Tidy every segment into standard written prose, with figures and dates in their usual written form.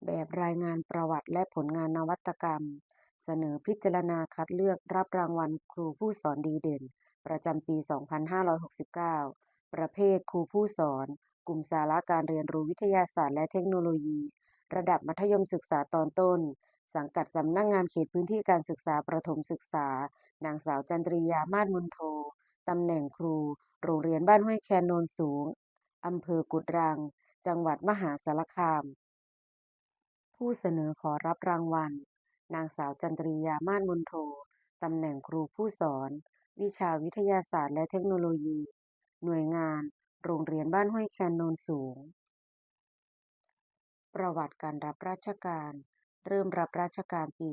แบบรายงานประวัติและผลงานนวัตกรรมเสนอพิจารณาคัดเลือกรับรางวัลครูผู้สอนดีเด่นประจำปี 2569 ประเภทครูผู้สอนกลุ่มสาระการเรียนรู้วิทยาศาสตร์และเทคโนโลยีระดับมัธยมศึกษาตอนต้นสังกัดสำนักงานเขตพื้นที่การศึกษาประถมศึกษานางสาวจันทรียามาศมุนโทตำแหน่งครูโรงเรียนบ้านห้วยแคนโนนสูงอำเภอกุดรังจังหวัดมหาสารคามผู้เสนอขอรับรางวัลนางสาวจันทรียามาศมุนโทตำแหน่งครูผู้สอนวิชาวิทยาศาสตร์และเทคโนโลยีหน่วยงานโรงเรียนบ้านห้วยแคนโนนสูงประวัติการรับราชการเริ่มรับราชการปี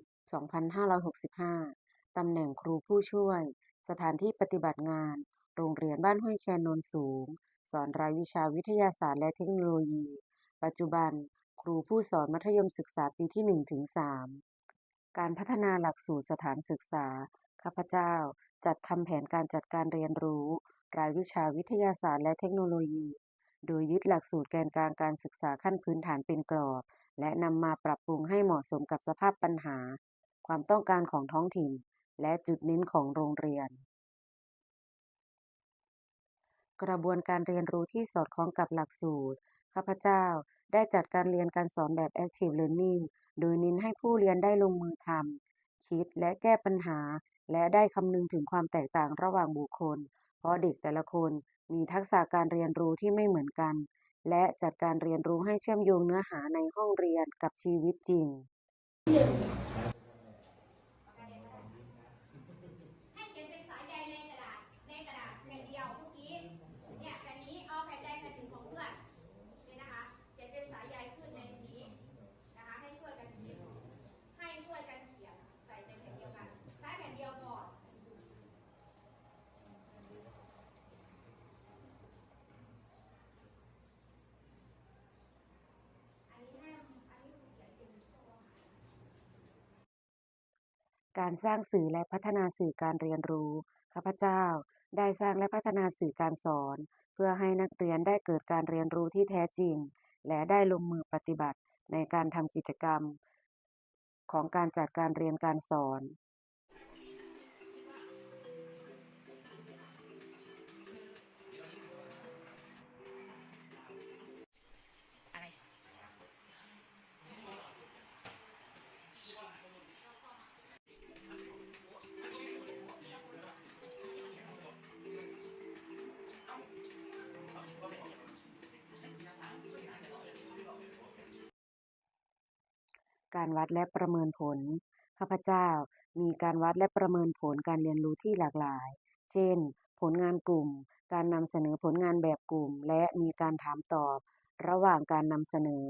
2565 ตำแหน่งครูผู้ช่วยสถานที่ปฏิบัติงานโรงเรียนบ้านห้วยแคนโนนสูงสอนรายวิชาวิทยาศาสตร์และเทคโนโลยีปัจจุบันครูผู้สอนมัธยมศึกษาปีที่ 1 ถึง 3การพัฒนาหลักสูตรสถานศึกษาข้าพเจ้าจัดทำแผนการจัดการเรียนรู้รายวิชาวิทยาศาสตร์และเทคโนโลยีโดยยึดหลักสูตรแกนกลางการศึกษาขั้นพื้นฐานเป็นกรอบและนำมาปรับปรุงให้เหมาะสมกับสภาพปัญหาความต้องการของท้องถิ่นและจุดเน้นของโรงเรียนกระบวนการเรียนรู้ที่สอดคล้องกับหลักสูตรข้าพเจ้าได้จัดการเรียนการสอนแบบ Active Learning โดยเน้นให้ผู้เรียนได้ลงมือทำคิดและแก้ปัญหาและได้คำนึงถึงความแตกต่างระหว่างบุคคลเพราะเด็กแต่ละคนมีทักษะการเรียนรู้ที่ไม่เหมือนกันและจัดการเรียนรู้ให้เชื่อมโยงเนื้อหาในห้องเรียนกับชีวิตจริง ให้เขียนเป็นสายใยในกระดาษแผ่นเดียวเมื่อกี้เนี่ยแผ่นนี้เอาแผ่นใดแผ่นหนึ่งของเพื่อนนี่นะคะเขียนเป็นสายใยขึ้นในนี้นะคะให้ช่วยกันเขียนใส่ในแผ่นเดียวกันใช้แผ่นเดียวพออันนี้ให้อันนี้เขียนเป็นการสร้างสื่อและพัฒนาสื่อการเรียนรู้ข้าพเจ้าได้สร้างและพัฒนาสื่อการสอนเพื่อให้นักเรียนได้เกิดการเรียนรู้ที่แท้จริงและได้ลงมือปฏิบัติในการทำกิจกรรมของการจัดการเรียนการสอนการวัดและประเมินผลข้าพเจ้ามีการวัดและประเมินผลการเรียนรู้ที่หลากหลายเช่นผลงานกลุ่มการนำเสนอผลงานแบบกลุ่มและมีการถามตอบระหว่างการนำเสนอ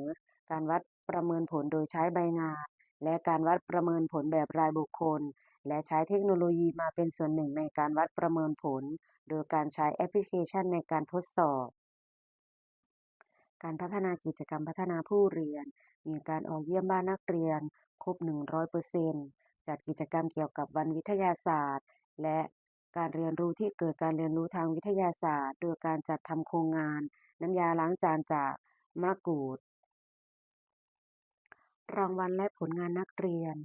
การวัดประเมินผลโดยใช้ใบงานและการวัดประเมินผลแบบรายบุคคลและใช้เทคโนโลยีมาเป็นส่วนหนึ่งในการวัดประเมินผลโดยการใช้แอปพลิเคชันในการทดสอบการพัฒนากิจกรรมพัฒนาผู้เรียนมีการออกเยี่ยมบ้านนักเรียนครบ 100%จัดกิจกรรมเกี่ยวกับวันวิทยาศาสตร์และการเรียนรู้ที่เกิดการเรียนรู้ทางวิทยาศาสตร์โดยการจัดทำโครงงานน้ำยาล้างจานจากมะกรูด รางวัลและผลงานนักเรียน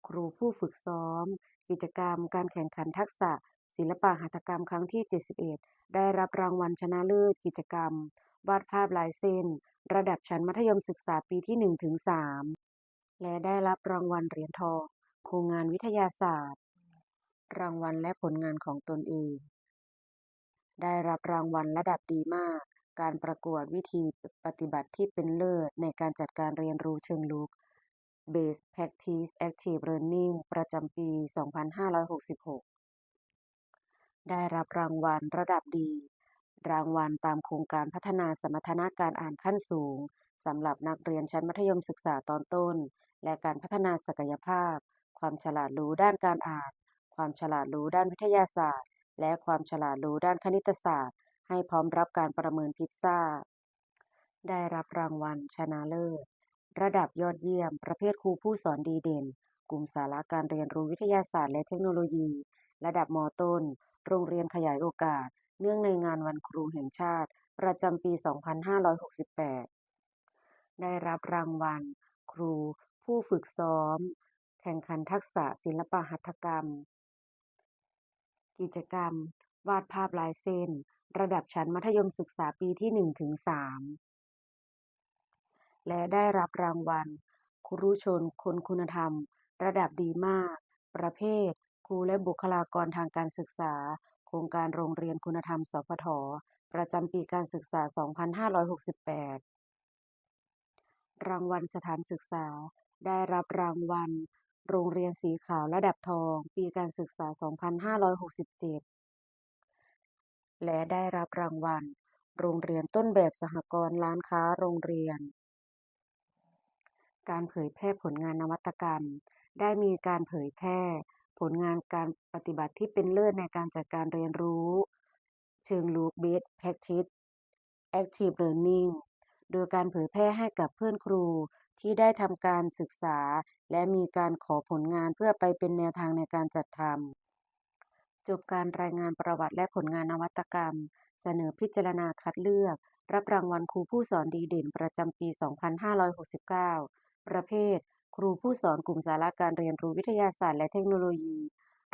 ครูผู้ฝึกซ้อมกิจกรรมการแข่งขันทักษะศิลปะหัตถกรรมครั้งที่ 71 ได้รับรางวัลชนะเลิศกิจกรรมวาดภาพลายเส้นระดับชั้นมัธยมศึกษาปีที่ 1 ถึง 3 และได้รับรางวัลเหรียญทองโครงงานวิทยาศาสตร์รางวัลและผลงานของตนเองได้รับรางวัลระดับดีมากการประกวดวิธีปฏิบัติที่เป็นเลิศในการจัดการเรียนรู้เชิงลึก Best Practice Active Learning ประจำปี 2566 ได้รับรางวัลระดับดีรางวัลตามโครงการพัฒนาสมรรถนะการอ่านขั้นสูงสำหรับนักเรียนชั้นมัธยมศึกษาตอนต้นและการพัฒนาศักยภาพความฉลาดรู้ด้านการอ่านความฉลาดรู้ด้านวิทยาศาสตร์และความฉลาดรู้ด้านคณิตศาสตร์ให้พร้อมรับการประเมินพิซซ่าได้รับรางวัลชนะเลิศระดับยอดเยี่ยมประเภทครูผู้สอนดีเด่นกลุ่มสาระการเรียนรู้วิทยาศาสตร์และเทคโนโลยีระดับมต้นโรงเรียนขยายโอกาสเนื่องในงานวันครูแห่งชาติประจำปี 2568 ได้รับรางวัลครูผู้ฝึกซ้อมแข่งขันทักษะศิลปหัตถกรรมกิจกรรมวาดภาพลายเส้นระดับชั้นมัธยมศึกษาปีที่ 1-3 และได้รับรางวัลครุชนคนคุณธรรมระดับดีมากประเภทครูและบุคลากรทางการศึกษาโครงการโรงเรียนคุณธรรมสพทประจำปีการศึกษา 2568 รางวัลสถานศึกษาได้รับรางวัลโรงเรียนสีขาวระดับทองปีการศึกษา 2567 และได้รับรางวัลโรงเรียนต้นแบบสหกรณ์ร้านค้าโรงเรียนการเผยแพร่ผลงานนวัตกรรมได้มีการเผยแพร่ผลงานการปฏิบัติที่เป็นเลิศในการจัดการเรียนรู้เชิงลึก Best Practice Active Learning โดยการเผยแพร่ให้กับเพื่อนครูที่ได้ทำการศึกษาและมีการขอผลงานเพื่อไปเป็นแนวทางในการจัดทำจบการรายงานประวัติและผลงานนวัตกรรมเสนอพิจารณาคัดเลือกรับรางวัลครูผู้สอนดีเด่นประจำปี 2569 ประเภทครูผู้สอนกลุ่มสาระการเรียนรู้วิทยาศาสตร์และเทคโนโลยี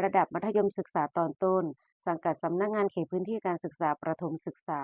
ระดับมัธยมศึกษาตอนต้นสังกัดสำนักงานเขตพื้นที่การศึกษาประถมศึกษา